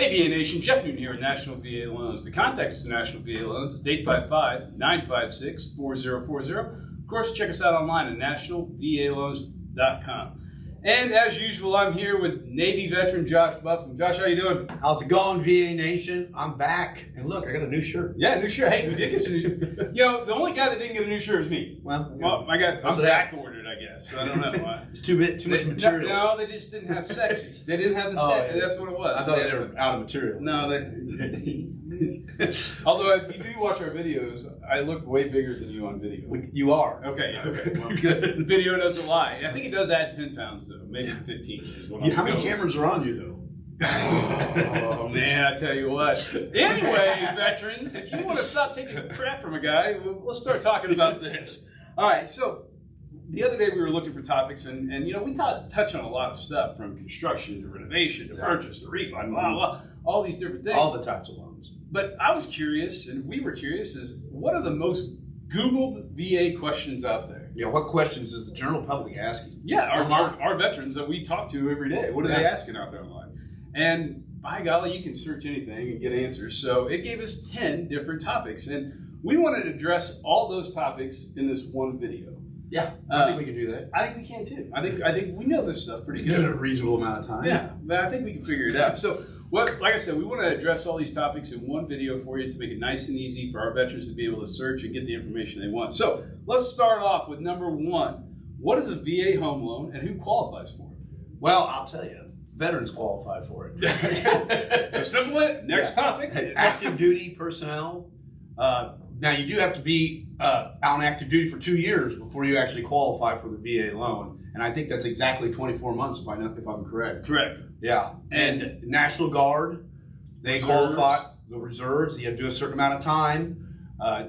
Hey, VA Nation, Jeff Newton here at National VA Loans. To contact us at National VA Loans, it's 855-956-4040. Of course, check us out online at nationalvaloans.com. And as usual, I'm here with Navy veteran Josh Buffum. Josh, how you doing? How's it going, VA Nation? I'm back. And look, I got a new shirt. Yeah, new shirt. Hey, we did get some new shirt. The only guy that didn't get a new shirt is me. Well, I'm back ordered, I guess. So I don't know why. It's too much material. No, they just didn't have sexy. They didn't have the sexy. Yeah. That's what it was. I thought they were out of material. No, although if you do watch our videos, I look way bigger than you on video. You are. Okay. Well, good. The video doesn't lie. I think it does add 10 pounds, though. Maybe 15 is what How many cameras are on you, though? Oh, man, I tell you what. Anyway, veterans, if you want to stop taking crap from a guy, let's start talking about this. All right, so the other day we were looking for topics, and we touched on a lot of stuff, from construction to renovation to purchase to refi, blah, blah, all these different things. All the types of loans. But I was curious, and we were curious, is what are the most Googled VA questions out there? Yeah, what questions is the general public asking? Yeah, our veterans that we talk to every day. What are they asking out there online? And by golly, you can search anything and get answers. So it gave us 10 different topics. And we wanted to address all those topics in this one video. Yeah, I think we can do that. I think we can too. I think we know this stuff pretty good. In a reasonable amount of time. Yeah, but I think we can figure it out. So, like I said, we want to address all these topics in one video for you to make it nice and easy for our veterans to be able to search and get the information they want. So, let's start off with number one. What is a VA home loan and who qualifies for it? Well, I'll tell you. Veterans qualify for it. Simple it. Next topic. Active duty personnel. Now, you do have to be on active duty for 2 years before you actually qualify for the VA loan. And I think that's exactly 24 months, if I'm correct. Correct. Yeah. And National Guard, they reserves. qualify. The reserves, you have to do a certain amount of time.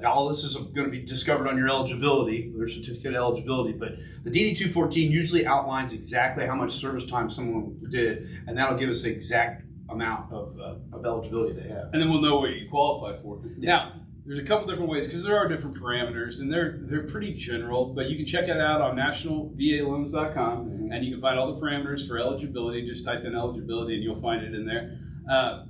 All this is going to be discovered on your eligibility, their certificate of eligibility. But the DD-214 usually outlines exactly how much service time someone did, and that'll give us the exact amount of eligibility they have. And then we'll know what you qualify for. Now, there's a couple different ways, because there are different parameters, and they're pretty general, but you can check it out on nationalvaloans.com, and you can find all the parameters for eligibility. Just type in eligibility, and you'll find it in there.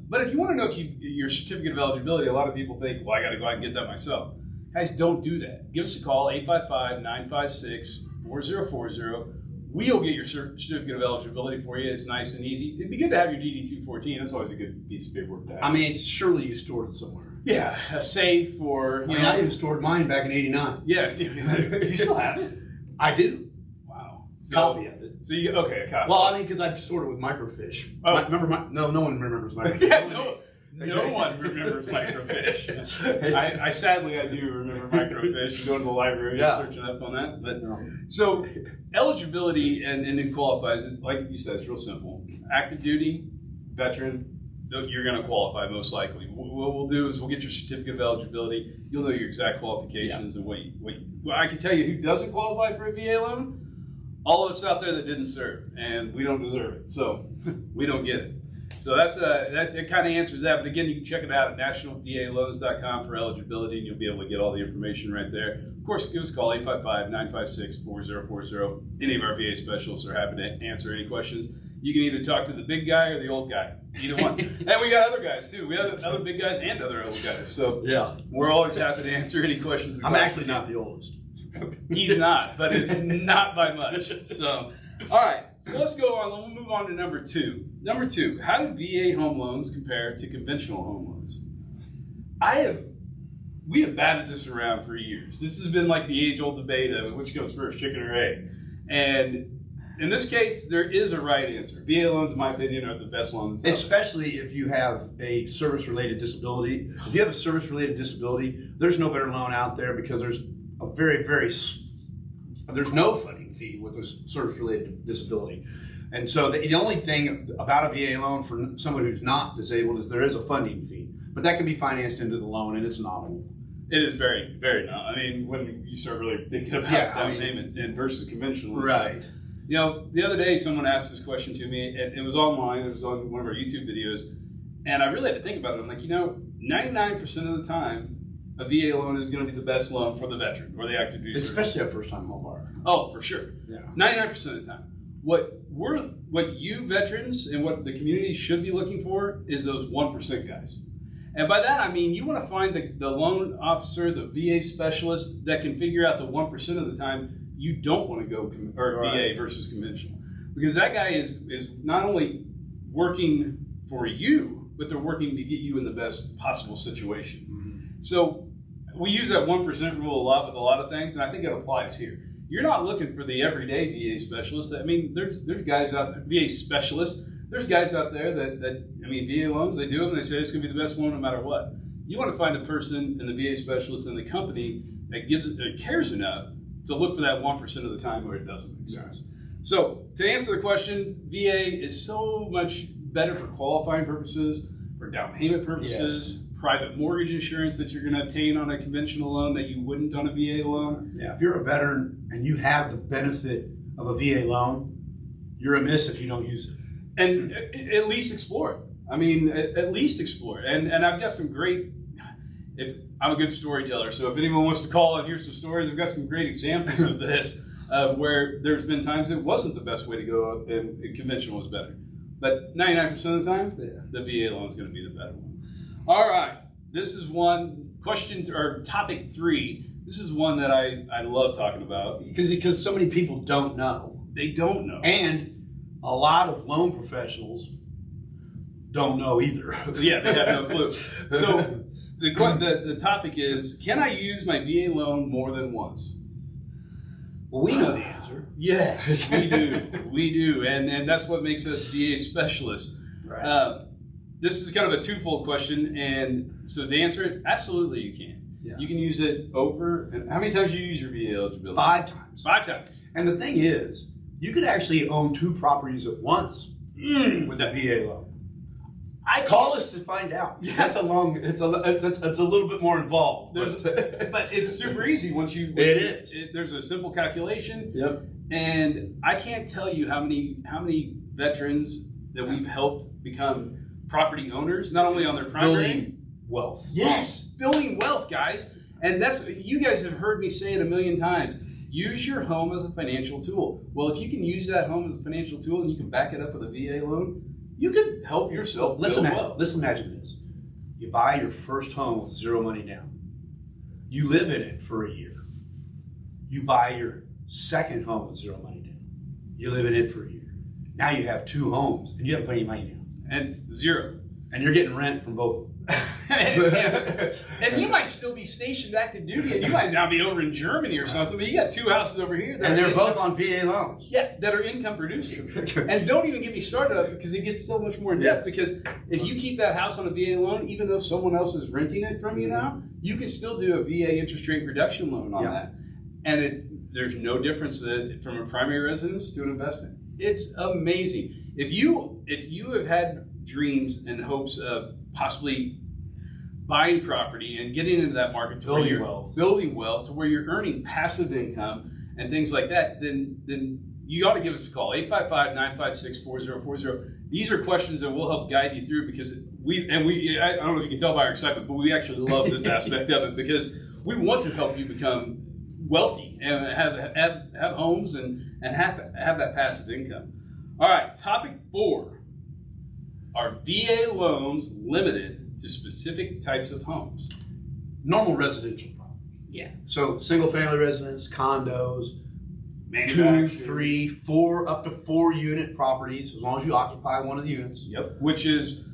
But if you want to know if your certificate of eligibility, a lot of people think, well, I got to go out and get that myself. Guys, don't do that. Give us a call, 855-956-4040. We'll get your certificate of eligibility for you. It's nice and easy. It'd be good to have your DD-214. That's always a good piece of paperwork to have. I mean, surely you stored it somewhere. Yeah, a safe or... I even stored mine back in '89. Yeah. Do you still have it? I do. Wow. Copy of it. So a copy. Well, I mean, because I stored it with microfiche. Oh. Remember no one remembers microfiche. Yeah, no one remembers microfiche. I sadly do remember microfiche. You go to the library, searching up on that. But so eligibility and who qualifies, it's like you said, it's real simple. Active duty, veteran, you're going to qualify most likely. What we'll do is we'll get your certificate of eligibility. You'll know your exact qualifications and what I can tell you who doesn't qualify for a VA loan. All of us out there that didn't serve, and we don't deserve it, so we don't get it. So that kind of answers that. But again, you can check it out at nationalvaloans.com for eligibility, and you'll be able to get all the information right there. Of course, give us a call, 855-956-4040. Any of our VA specialists are happy to answer any questions. You can either talk to the big guy or the old guy, either one. And we got other guys, too. We have other big guys and other old guys. So we're always happy to answer any questions. I'm actually not the oldest. He's not, but it's not by much. So, all right. So let's go on. We'll move on to number two. Number two, how do VA home loans compare to conventional home loans? We have batted this around for years. This has been like the age-old debate of which comes first, chicken or egg. And in this case, there is a right answer. VA loans, in my opinion, are the best loans. Especially if you have a service-related disability. If you have a service-related disability, there's no better loan out there because there's a there's no funding fee with a service-related disability. And so the only thing about a VA loan for someone who's not disabled is there is a funding fee. But that can be financed into the loan, and it's nominal. It is very, very nominal. I mean, when you start really thinking about down payment and versus conventional. Right. The other day someone asked this question to me, and it was online, it was on one of our YouTube videos, and I really had to think about it. I'm like, 99% of the time, a VA loan is going to be the best loan for the veteran or the active duty. Especially a first-time home buyer. Oh, for sure. Yeah. 99% of the time. What you veterans and what the community should be looking for is those 1% guys. And by that, I mean, you want to find the loan officer, the VA specialist that can figure out the 1% of the time you don't want to go VA versus conventional. Because that guy is not only working for you, but they're working to get you in the best possible situation. Mm-hmm. So we use that 1% rule a lot with a lot of things, and I think it applies here. You're not looking for the everyday VA specialist. I mean, there's guys out there, VA specialists. There's guys out there that I mean, VA loans, they do them and they say it's going to be the best loan no matter what. You want to find a person and the VA specialist in the company that cares enough to look for that 1% of the time where it doesn't make sense. So to answer the question, VA is so much better for qualifying purposes, for down payment purposes, private mortgage insurance that you're going to obtain on a conventional loan that you wouldn't on a VA loan. Yeah, if you're a veteran and you have the benefit of a VA loan, you're amiss if you don't use it. And at least explore it. I mean, at least explore it. And I've got some great, I'm a good storyteller, so if anyone wants to call and hear some stories, I've got some great examples of this, where there's been times it wasn't the best way to go and conventional was better. But 99% of the time, the VA loan is going to be the better one. All right, this is one question, or topic 3. This is one that I love talking about. Because so many people don't know. They don't know. And a lot of loan professionals don't know either. Yeah, they have no clue. So the topic is, can I use my VA loan more than once? Well, we know the answer. Yes, we do. We do. And that's what makes us VA specialists. Right. This is kind of a twofold question. And so to answer it, absolutely you can. Yeah. You can use it over. And how many times do you use your VA eligibility? 5 times. 5 times. And the thing is, you could actually own 2 properties at once with a VA loan. Call us to find out. Yeah. That's it's a little bit more involved. But it's super easy once you. It is. There's a simple calculation. Yep. And I can't tell you how many veterans that we've helped become property owners, not only on their primary. Building wealth. Yes, building wealth, guys. And that's, you guys have heard me say it a million times. Use your home as a financial tool. Well, if you can use that home as a financial tool and you can back it up with a VA loan, you could help yourself build wealth. Let's imagine this. You buy your first home with 0 money down. You live in it for a year. You buy your second home with 0 money down. You live in it for a year. Now you have 2 homes and you haven't put any money down. And 0. And you're getting rent from both of them. And you might still be stationed active duty, and you might now be over in Germany or something, but you got 2 houses over here. And they're both on VA loans. Yeah, that are income producing. And don't even get me started on it, because it gets so much more in depth. Because if you keep that house on a VA loan, even though someone else is renting it from you now, you can still do a VA interest rate reduction loan on that. And there's no difference from a primary residence to an investment. It's amazing. If you have had dreams and hopes of possibly buying property and getting into that market to building wealth to where you're earning passive income and things like that, then you ought to give us a call, 855-956-4040. These are questions that will help guide you through, because I don't know if you can tell by our excitement, but we actually love this aspect of it, because we want to help you become wealthy and have homes and have that passive income. All right, topic 4. Are VA loans limited to specific types of homes? Normal residential property. Yeah. So single family residence, condos, 2, 3, 4, up to 4 unit properties, as long as you occupy one of the units. Yep. There's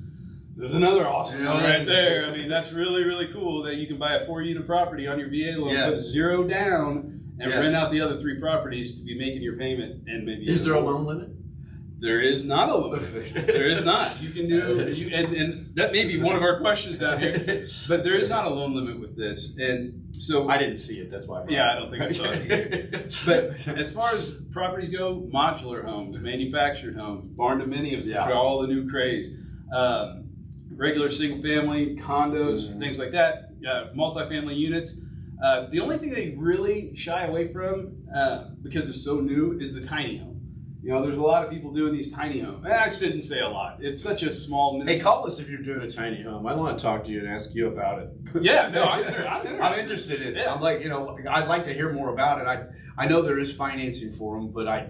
another awesome one right there. I mean, that's really, really cool that you can buy a 4-unit property on your VA loan, put 0 down, and rent out the other 3 properties to be making your payment. And maybe is there a loan limit? There is not a loan limit. There is not. You can do, and that may be one of our questions out here, but there is not a loan limit with this. And so I didn't see it. That's why. Yeah, I don't think I saw it either. But as far as properties go, modular homes, manufactured homes, barn dominiums, which are all the new craze, regular single family, condos, things like that, multifamily units. The only thing they really shy away from, because it's so new, is the tiny home. You know, there's a lot of people doing these tiny homes. And I shouldn't say a lot. It's such a small. Hey, call us if you're doing a tiny home. I want to talk to you and ask you about it. Yeah, no, I'm interested. I'm interested in it. Yeah. I'm like, I'd like to hear more about it. I know there is financing for them, but I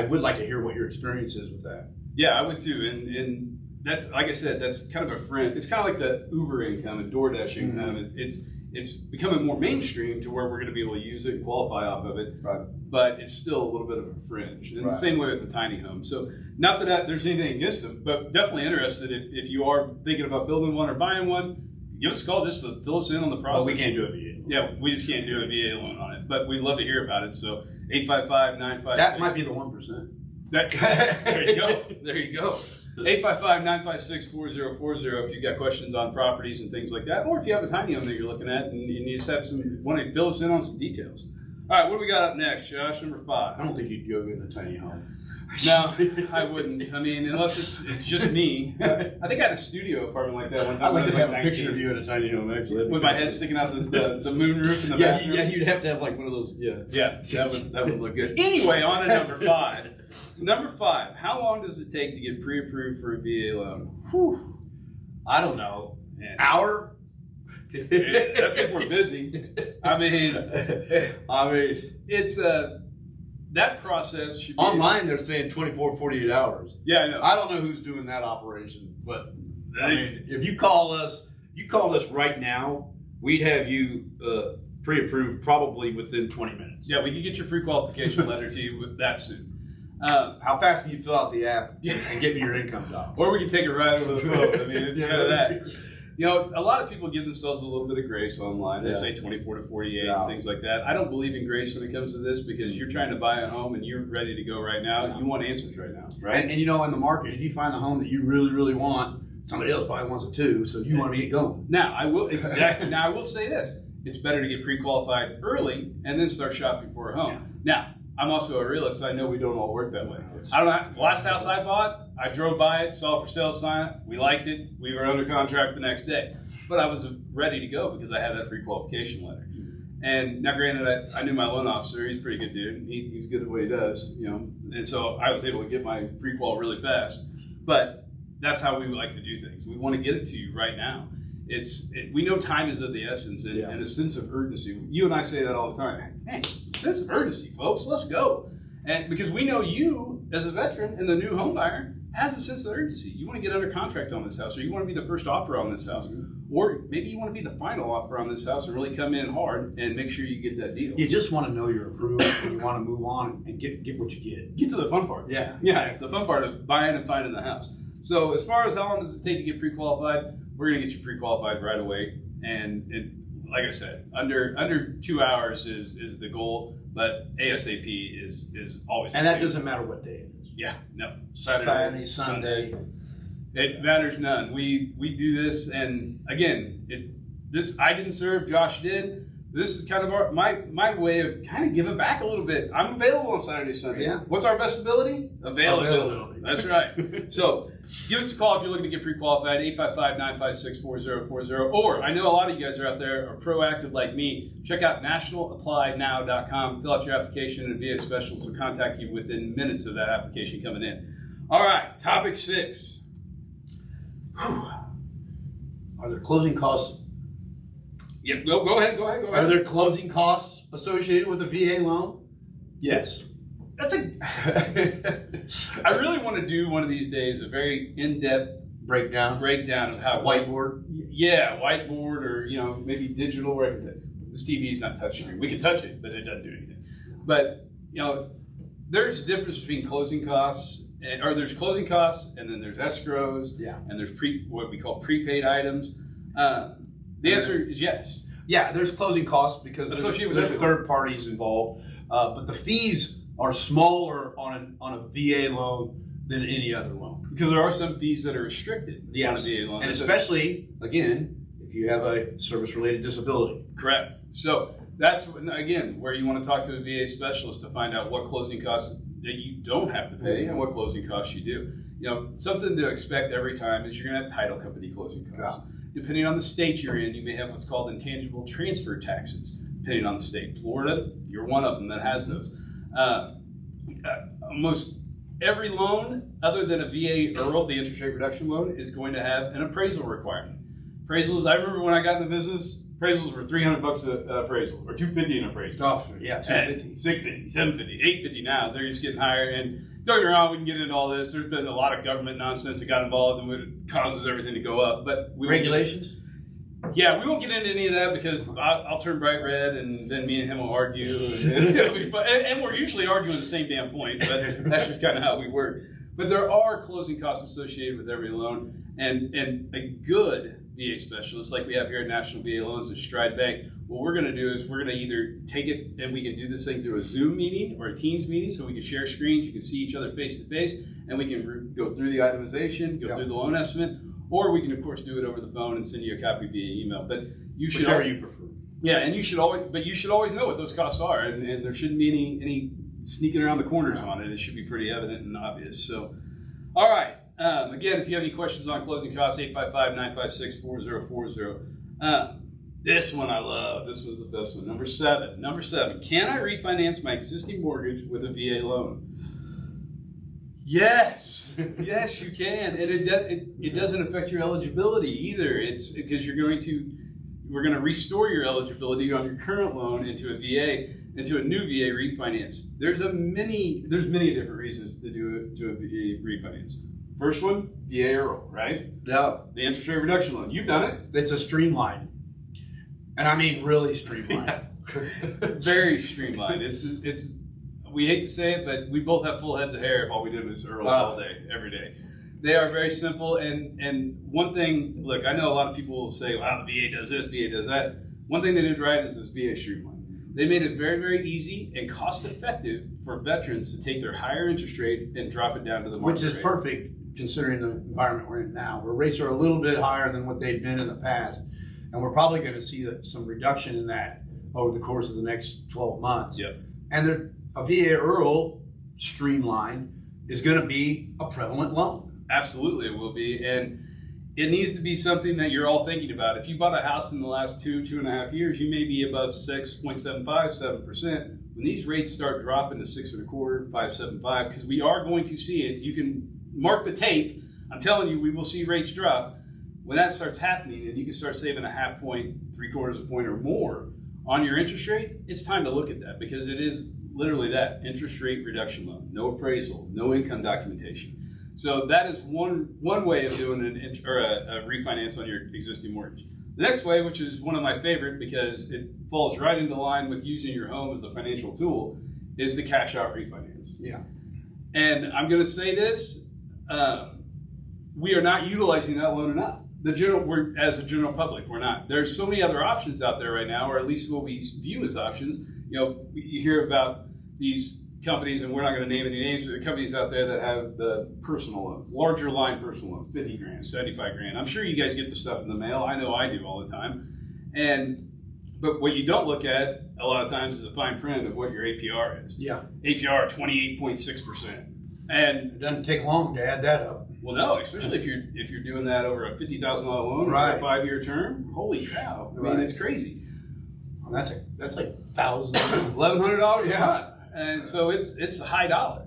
would like to hear what your experience is with that. Yeah, I would too. And that's, like I said, that's kind of a friend. It's kind of like the Uber income and DoorDash income. It's becoming more mainstream to where we're going to be able to use it and qualify off of it. Right. But it's still a little bit of a fringe. And right. the same way with the tiny home. So not that there's anything against them, but definitely interested if you are thinking about building one or buying one, give us a call just to fill us in on the process. Well, we can't do a VA loan. Yeah, we just can't do a VA loan on it. But we'd love to hear about it. So 855-956. That might be the 1%. There you go. There you go. 855-956-4040 if you've got questions on properties and things like that, or if you have a tiny home that you're looking at and you just have want to fill us in on some details. All right, what do we got up next, Josh? Number 5. I don't think you'd go in a tiny home. No, I wouldn't. I mean, unless it's just me. I think I had a studio apartment like that one time. I'd like to have a picture of you in a tiny home, actually. With my head sticking out the moon roof in the bathroom. Yeah, you'd have to have like one of those. Yeah, that would look good. Anyway, on to number 5. Number 5. How long does it take to get pre-approved for a VA loan? Whew. I don't know. Hour. That's if we're busy. I mean, it's that process should be online. They're saying 24, 48 hours. Yeah, I know. I don't know who's doing that operation, but I mean, if you called us right now, we'd have you pre-approved probably within 20 minutes. Yeah, we could get your pre-qualification letter to you that soon. How fast can you fill out the app and get me your income dollars? Or we can take it right over the phone. I mean, it's kind of that. You know, a lot of people give themselves a little bit of grace online. They say 24 to 48 and things like that. I don't believe in grace when it comes to this because you're trying to buy a home and you're ready to go right now. You want answers right now, right? And in the market, if you find a home that you really, really want, somebody else probably wants it too, so you want to get going. Now, I will say this. It's better to get pre-qualified early and then start shopping for a home. Yeah. Now, I'm also a realist. I know we don't all work that way. I don't know. The last house I bought, I drove by it, saw a for sale sign. We liked it. We were under contract the next day. But I was ready to go because I had that pre-qualification letter. And now, granted, I knew my loan officer. He's a pretty good dude. He's good at what he does, And so I was able to get my pre-qual really fast. But that's how we like to do things. We want to get it to you right now. We know time is of the essence and a sense of urgency. You and I say that all the time. Dang, sense of urgency, folks. Let's go. And because we know you, as a veteran and the new home buyer, has a sense of urgency. You want to get under contract on this house, or you want to be the first offer on this house, or maybe you want to be the final offer on this house and really come in hard and make sure you get that deal. You just want to know you're approved and you want to move on and get what you get. Get to the fun part. Yeah, the fun part of buying and finding the house. So as far as how long does it take to get pre-qualified, we're going to get you pre-qualified right away. And like I said, under 2 hours is the goal, but ASAP is always. And that doesn't matter what day it is. Yeah, no. Saturday, Sunday. It matters none. We do this, and again, I didn't serve, Josh did. This is kind of my way of kind of giving back a little bit. I'm available on Saturday, Sunday. Yeah. What's our best ability? Availability. That's right. So give us a call if you're looking to get pre-qualified, 855-956-4040. Or I know a lot of you guys are out there are proactive like me. Check out nationalapplynow.com. Fill out your application and a VA specialist will contact you within minutes of that application coming in. All right, topic 6. Are there closing costs? Yeah, go ahead. Are there closing costs associated with a VA loan? Yes. I really want to do one of these days a very in-depth breakdown of how whiteboard. Yeah, whiteboard or maybe digital. Where this TV is not touchscreen. We can touch it, but it doesn't do anything. But there's a difference between closing costs. There's closing costs, and then there's escrows, and there's what we call prepaid items. The answer is yes. Yeah, there's closing costs because there's third parties involved, but the fees are smaller on a VA loan than any other loan. Because there are some fees that are restricted on a VA loan. And especially, again, if you have a service-related disability. Correct. So that's, again, where you want to talk to a VA specialist to find out what closing costs that you don't have to pay and what closing costs you do. Something to expect every time is you're going to have title company closing costs. Yeah. Depending on the state you're in, you may have what's called intangible transfer taxes, depending on the state. Florida, you're one of them that has those. almost every loan other than a VA IRRRL, the interest rate reduction loan, is going to have an appraisal requirement. Appraisals, I remember when I got in the business, appraisals were $300 an appraisal, or $250 an appraisal. Oh, yeah, $250. $650, $750, $850 now. They're just getting higher. And don't get me wrong, we can get into all this. There's been a lot of government nonsense that got involved and it causes everything to go up. But regulations? Yeah, we won't get into any of that because I'll turn bright red and then me and him will argue. And it'll be fun. And we're usually arguing the same damn point, but that's just kind of how we work. But there are closing costs associated with every loan. And a good VA specialist, like we have here at National VA Loans at Stride Bank, what we're going to do is we're going to either take it and we can do this thing through a Zoom meeting or a Teams meeting so we can share screens, you can see each other face to face, and we can go through the itemization, go through the loan estimate, or we can of course do it over the phone and send you a copy via email. But you should whichever you prefer. Yeah, and you should always know what those costs are, and there shouldn't be any sneaking around the corners on it. It should be pretty evident and obvious. So, all right. Again, if you have any questions on closing costs, 855-956-4040. This one I love. This was the best one. Number seven. Can I refinance my existing mortgage with a VA loan? Yes. Yes, you can. And it doesn't affect your eligibility either. It's because we're going to restore your eligibility on your current loan into a VA, into a new VA refinance. There's many different reasons to do a VA refinance. First one, VA IRRRL, right? Yeah. The interest rate reduction loan. You've done it. It's a streamline. And I mean really streamlined. Very streamlined. It's we hate to say it, but we both have full heads of hair if all we did was IRRRL all day, every day. They are very simple, and one thing, look, I know a lot of people will say, wow, the VA does this, VA does that. One thing they did right is this VA streamline. They made it very, very easy and cost effective for veterans to take their higher interest rate and drop it down to the market Which is rate. perfect considering the environment we're in now, where rates are a little bit higher than what they've been in the past. And we're probably going to see some reduction in that over the course of the next 12 months. Yep. And a VA IRRRL streamline is going to be a prevalent loan. Absolutely, it will be. And it needs to be something that you're all thinking about. If you bought a house in the last 2.5 years, you may be above 6.75, 7%. When these rates start dropping to 6.25, 5.75, because we are going to see it, you can mark the tape. I'm telling you, we will see rates drop. When that starts happening and you can start saving a half point, 3/4 point or more on your interest rate, it's time to look at that because it is literally that interest rate reduction loan, no appraisal, no income documentation. So that is one way of doing a refinance on your existing mortgage. The next way, which is one of my favorite because it falls right into line with using your home as a financial tool, is the cash out refinance. Yeah. And I'm going to say this, we are not utilizing that loan enough. As a general public, we're not. There's so many other options out there right now, or at least what we view as options. You hear about these companies, and we're not going to name any names, but the companies out there that have the personal loans, larger line personal loans, 50 grand, 75 grand. I'm sure you guys get the stuff in the mail. I know I do all the time. But what you don't look at a lot of times is the fine print of what your APR is. Yeah. APR 28.6%. And it doesn't take long to add that up. Well, no, especially if you're doing that over a $50,000 loan right. over a 5-year term. Holy cow! I mean, it's crazy. Well, that's like $1,000, $1,100 a month, and so it's a high dollar.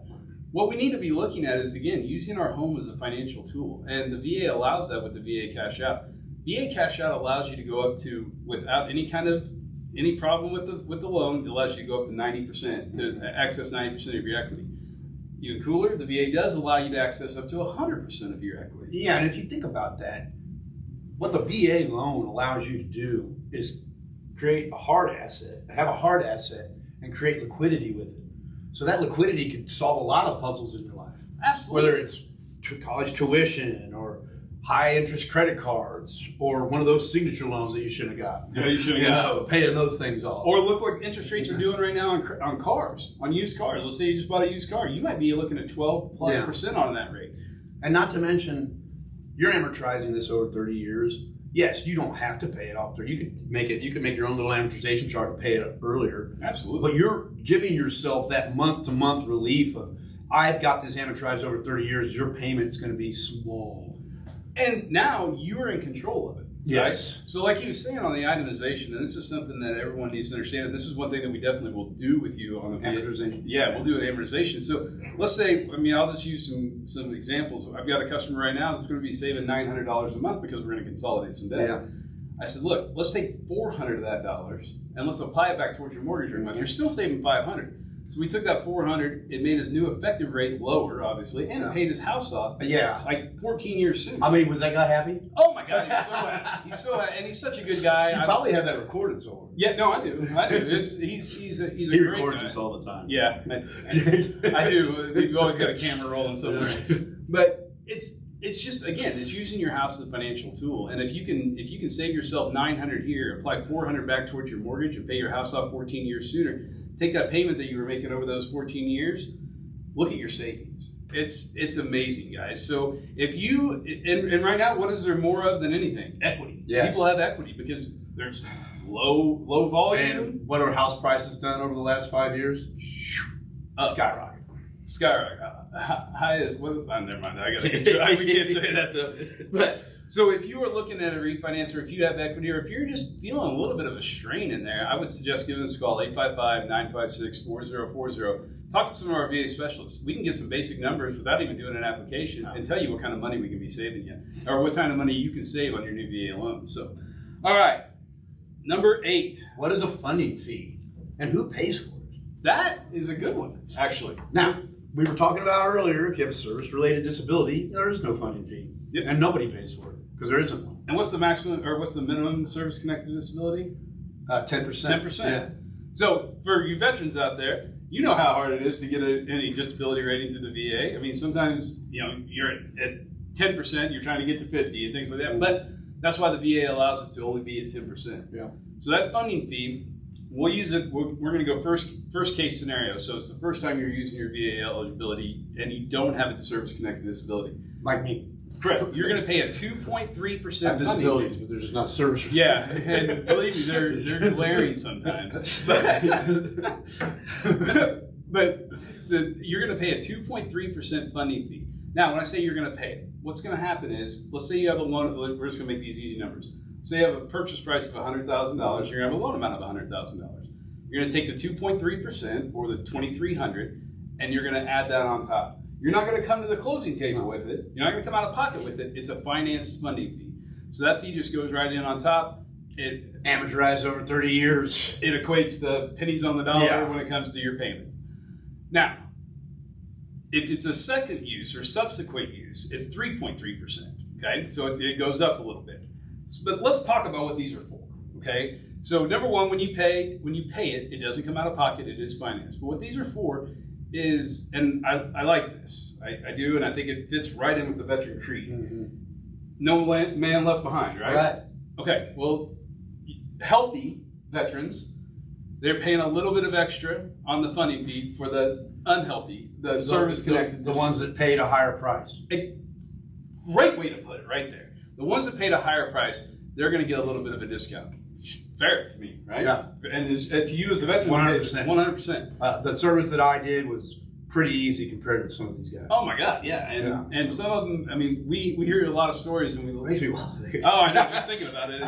What we need to be looking at is again using our home as a financial tool, and the VA allows that with the VA cash out. VA cash out allows you to go up to without any problem with the loan. It allows you to go up to 90% to access 90% of your equity. Even cooler, the VA does allow you to access up to 100% of your equity. Yeah, and if you think about that, what the VA loan allows you to do is have a hard asset, and create liquidity with it. So that liquidity can solve a lot of puzzles in your life. Absolutely. Whether it's college tuition or high interest credit cards or one of those signature loans that you shouldn't have got. Yeah, you shouldn't have got. Paying those things off. Or look what interest rates are doing right now on cars, on used cars. Let's say you just bought a used car. You might be looking at 12+% on that rate. And not to mention, you're amortizing this over 30 years. Yes, you don't have to pay it off. You could make your own little amortization chart and pay it earlier. Absolutely. But you're giving yourself that month-to-month relief of, I've got this amortized over 30 years. Your payment is going to be small. And now you're in control of it. Yes. Right? So like he was saying on the itemization, and this is something that everyone needs to understand, and this is one thing that we definitely will do with you on the amortization. Yeah, we'll do an amortization. So let's say, I'll just use some examples. I've got a customer right now that's going to be saving $900 a month because we're going to consolidate some debt. Yeah. I said, look, let's take $400 of that dollars and let's apply it back towards your mortgage every month. You're still saving $500. So we took that $400, it made his new effective rate lower, obviously, and it paid his house off. Yeah. Like 14 years sooner. I mean, was that guy happy? Oh my God, he's so happy. He's so happy. And he's such a good guy. You probably have that recorded somewhere. Yeah, no, I do. He's a he great records guy. us all the time. Yeah, I do. We've always got a camera rolling somewhere. But it's just, again, it's using your house as a financial tool. And if you can save yourself $900 here, apply $400 back towards your mortgage, and pay your house off 14 years sooner, take that payment that you were making over those 14 years, look at your savings. It's amazing, guys. So if you, and right now, what is there more of than anything? Equity. Yes. People have equity because there's low volume. And what are house prices done over the last 5 years? Skyrocket. Skyrocket. High as well. Never mind. We can't say that though. But so if you are looking at a refinance, or if you have equity, or if you're just feeling a little bit of a strain in there, I would suggest giving us a call, 855-956-4040. Talk to some of our VA specialists. We can get some basic numbers without even doing an application and tell you what kind of money we can be saving you, or what kind of money you can save on your new VA loan. So, all right, number 8. What is a funding fee, and who pays for it? That is a good one, actually. Now, we were talking about earlier, if you have a service-related disability, there is no funding fee. Yep. And nobody pays for it, because there isn't one. And what's the maximum, or what's the minimum service-connected disability? 10%. 10%. Yeah. So for you veterans out there, you know how hard it is to get any disability rating through the VA. I mean, sometimes, you're at 10%, you're trying to get to 50 and things like that. But that's why the VA allows it to only be at 10%. Yeah. So that funding fee, we'll use it. We're going to go first case scenario. So it's the first time you're using your VA eligibility and you don't have a service-connected disability. Like me. Correct. You're going to pay a 2.3% I have disabilities, but they're just not service. Yeah, and believe me, they're glaring sometimes. But you're going to pay a 2.3% funding fee. Now, when I say you're going to pay it, what's going to happen is, let's say you have a loan. We're just going to make these easy numbers. Say you have a purchase price of $100,000. You're going to have a loan amount of $100,000. You're going to take the 2.3% or the $2,300, and you're going to add that on top. You're not going to come to the closing table with it. You're not going to come out of pocket with it. It's a finance funding fee. So that fee just goes right in on top. It amortized over 30 years. It equates to pennies on the dollar when it comes to your payment. Now, if it's a second use or subsequent use, it's 3.3%. Okay, so it goes up a little bit. But let's talk about what these are for. Okay, so number one, when you pay it, it doesn't come out of pocket. It is finance. But what these are for is, and I like this, I do, and I think it fits right in with the veteran creed. Mm-hmm. No man left behind, right? Right. Okay, well, healthy veterans, they're paying a little bit of extra on the funding fee for the unhealthy, the service-connected. The ones that paid a higher price. A great way to put it right there. The ones that paid a higher price, they're going to get a little bit of a discount. Fair to me, right? Yeah. And to you as a veteran, 100%. 100%. The service that I did was pretty easy compared to some of these guys. Oh my God, yeah. And some of them, I mean, we hear a lot of stories and we makes me oh, I know, just thinking about it.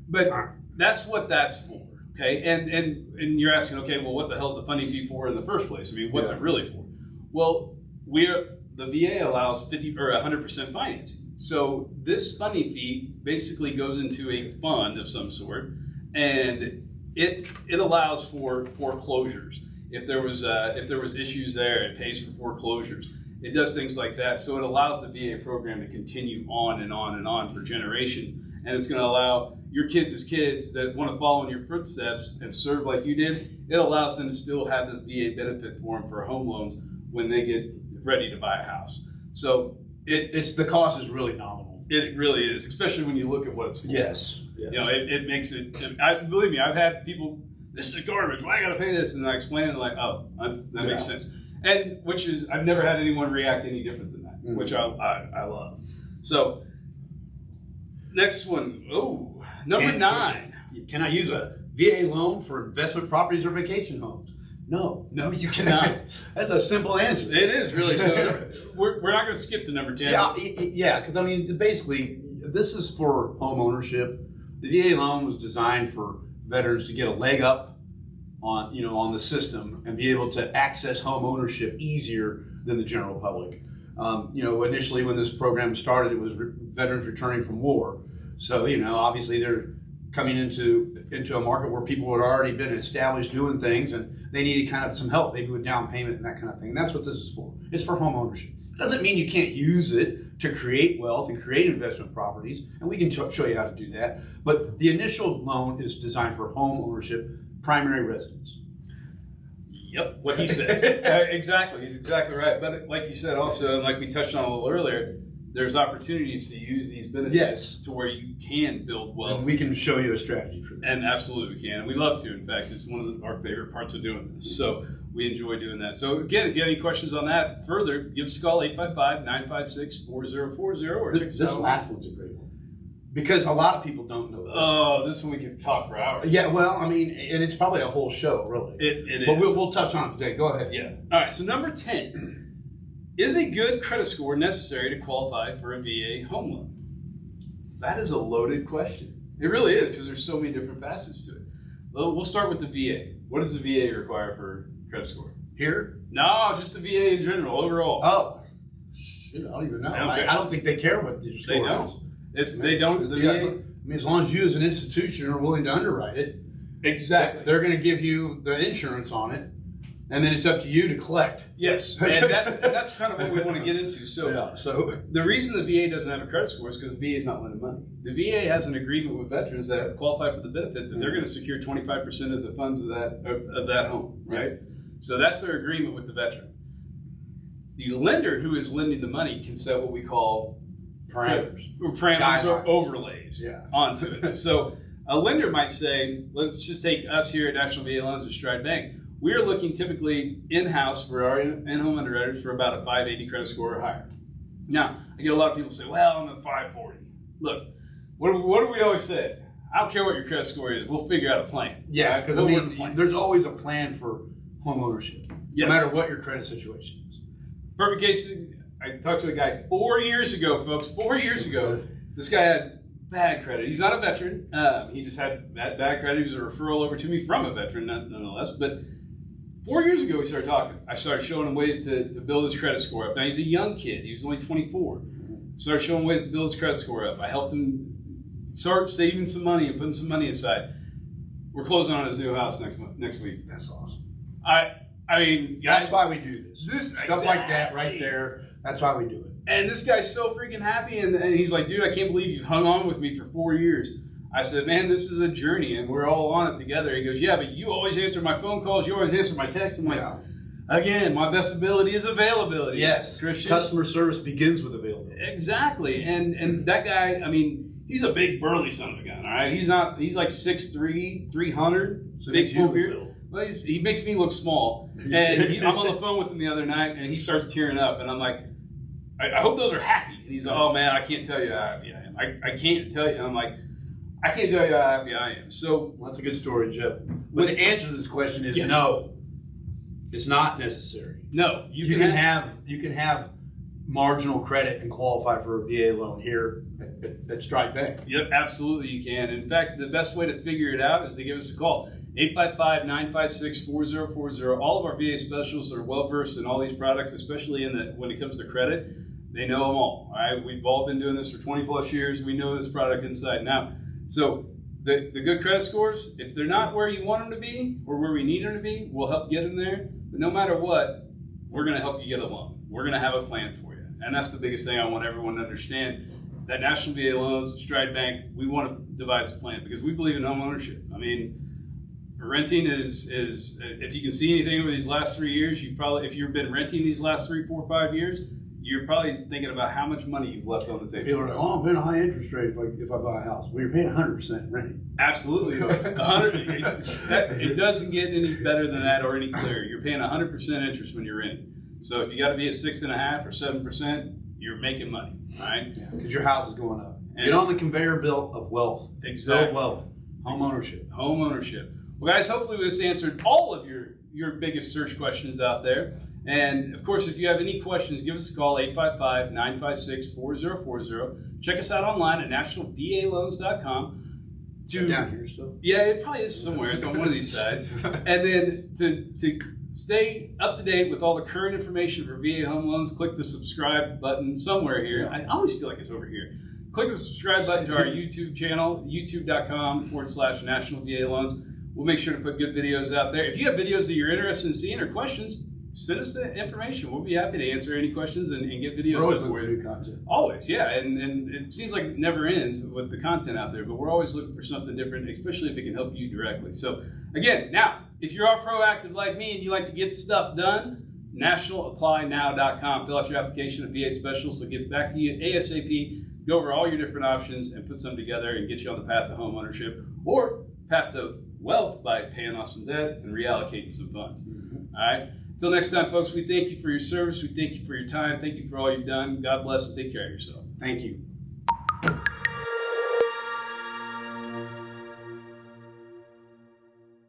But that's what that's for. Okay. And you're asking, okay, well, what the hell's the funding fee for in the first place? I mean, what's it really for? Well, the VA allows 50 or 100% financing. So this funding fee basically goes into a fund of some sort, and it allows for foreclosures. If there was issues there, it pays for foreclosures. It does things like that. So it allows the VA program to continue on and on and on for generations. And it's going to allow your kids' kids that want to follow in your footsteps and serve like you did. It allows them to still have this VA benefit for them for home loans when they get ready to buy a house. So it's the cost is really nominal. It really is, especially when you look at what it's for. Yes. It makes it. Believe me, I've had people. This is garbage. Why I got to pay this? And I explain it, and like, oh, that makes sense. And which is, I've never had anyone react any different than that, which I love. So, next one. Oh, number 9. Can I use a VA loan for investment properties or vacation homes? No, you cannot. That's a simple answer. It is really. So we're not going to skip to number 10. Yeah, because I mean, basically, This is for home ownership. The VA loan was designed for veterans to get a leg up on the system and be able to access home ownership easier than the general public. Initially when this program started, it was veterans returning from war. So, obviously they're coming into a market where people had already been established doing things and they needed kind of some help, maybe with down payment and that kind of thing. And that's what this is for. It's for home ownership. Doesn't mean you can't use it to create wealth and create investment properties, and we can show you how to do that. But the initial loan is designed for home ownership, primary residence. Yep, what he said. Exactly, he's exactly right. But like you said also, and like we touched on a little earlier, there's opportunities to use these benefits to where you can build wealth. And we can show you a strategy for that. And absolutely we can. And we love to. In fact, it's one of our favorite parts of doing this. So we enjoy doing that. So again, if you have any questions on that further, give us a call, 855-956-4040. Or This last one's a great one. Because a lot of people don't know this. Oh, this one we could talk for hours. Yeah, well, and it's probably a whole show, really. It but is. We'll touch on it today. Go ahead. Yeah. All right, so number 10. Is a good credit score necessary to qualify for a VA home loan? That is a loaded question. It really is, because there's so many different facets to it. Well, we'll start with the VA. What does the VA require for credit score? Here? No, just the VA in general, overall. Oh, shit, I don't even know. Okay. I don't think they care what your score They don't. is. As long as you as an institution are willing to underwrite it. Exactly. They're going to give you the insurance on it, and then it's up to you to collect. Yes, and that's kind of what we want to get into. So the reason the VA doesn't have a credit score is because the VA is not lending money. The VA has an agreement with veterans that qualify for the benefit that they're going to secure 25% of the funds of that home, right? So that's their agreement with the veteran. The lender who is lending the money can set what we call parameters or overlays onto it. So a lender might say, let's just take us here at National VA Loans at Stride Bank. We're looking typically in-house for our in-home underwriters for about a 580 credit score or higher. Now, I get a lot of people say, well, I'm at 540. Look, what do we always say? I don't care what your credit score is. We'll figure out a plan. Yeah, because there's always a plan for home ownership, no matter what your credit situation is. Perfect case, I talked to a guy 4 years ago, folks. 4 years ago, this guy had bad credit. He's not a veteran. He just had bad credit. He was a referral over to me from a veteran, nonetheless. But 4 years ago, we started talking. I started showing him ways to build his credit score up. Now, he's a young kid. He was only 24. Started showing ways to build his credit score up. I helped him start saving some money and putting some money aside. We're closing on his new house next week. That's awesome. I mean, guys, that's why we do this. Stuff like that right there. That's why we do it. And this guy's so freaking happy, and he's like, dude, I can't believe you've hung on with me for 4 years. I said, man, this is a journey, and we're all on it together. He goes, yeah, but you always answer my phone calls. You always answer my texts. I'm like, again, my best ability is availability. Yes, Christian. Customer service begins with availability. Exactly. And that guy, I mean, he's a big burly son of a gun, all right? He's like 6'3", 300, so big full beard. Well, he makes me look small. And I'm on the phone with him the other night, and he starts tearing up. And I'm like, I hope those are happy. And he's like, oh, man, I can't tell you how happy I am. I can't tell you. And I'm like, I can't tell you how happy I am. So that's a good story, Jeff. But the answer to this question is no. It's not necessary. No. You can have marginal credit and qualify for a VA loan here at Stride Bank. Yep, absolutely you can. In fact, the best way to figure it out is to give us a call. 855-956-4040. All of our VA specialists are well-versed in all these products, especially when it comes to credit. They know them all right? We've all been doing this for 20-plus years. We know this product inside and out. So the good credit scores, if they're not where you want them to be or where we need them to be, we'll help get them there. But no matter what, we're going to help you get a loan. We're going to have a plan for you. And that's the biggest thing I want everyone to understand. That National VA Loans, Stride Bank, we want to devise a plan because we believe in home ownership. I mean, renting is if you can see anything over these last 3 years, if you've been renting these last 3, 4, 5 years, you're probably thinking about how much money you've left on the table. People are like, oh, I'm paying a high interest rate if I buy a house. Well, you're paying 100% renting. Absolutely. 100. It doesn't get any better than that or any clearer. You're paying 100% interest when you're renting. So if you got to be at 6.5% or 7%, you're making money, right? Yeah, because your house is going up. Get on the conveyor belt of wealth. Exactly. Build wealth. Home ownership. Home ownership. Well, guys, hopefully this answered all of your biggest search questions out there. And of course, if you have any questions, give us a call, 855-956-4040. Check us out online at nationalvaloans.com. Down here still? Yeah, it probably is somewhere. It's on one of these sides. And then to stay up to date with all the current information for VA home loans, click the subscribe button somewhere here. I always feel like it's over here. Click the subscribe button to our YouTube channel, youtube.com/National VA Loans. We'll make sure to put good videos out there. If you have videos that you're interested in seeing or questions, send us the information. We'll be happy to answer any questions and get videos. We're always looking for new content. Always, yeah. And it seems like it never ends with the content out there, but we're always looking for something different, especially if it can help you directly. So again, now, if you are proactive like me and you like to get stuff done, nationalapplynow.com. Fill out your application. A VA specialist will get back to you ASAP, go over all your different options and put some together and get you on the path to home ownership or path to wealth by paying off some debt and reallocating some funds. All right. Until next time, folks, we thank you for your service. We thank you for your time. Thank you for all you've done. God bless and take care of yourself. Thank you.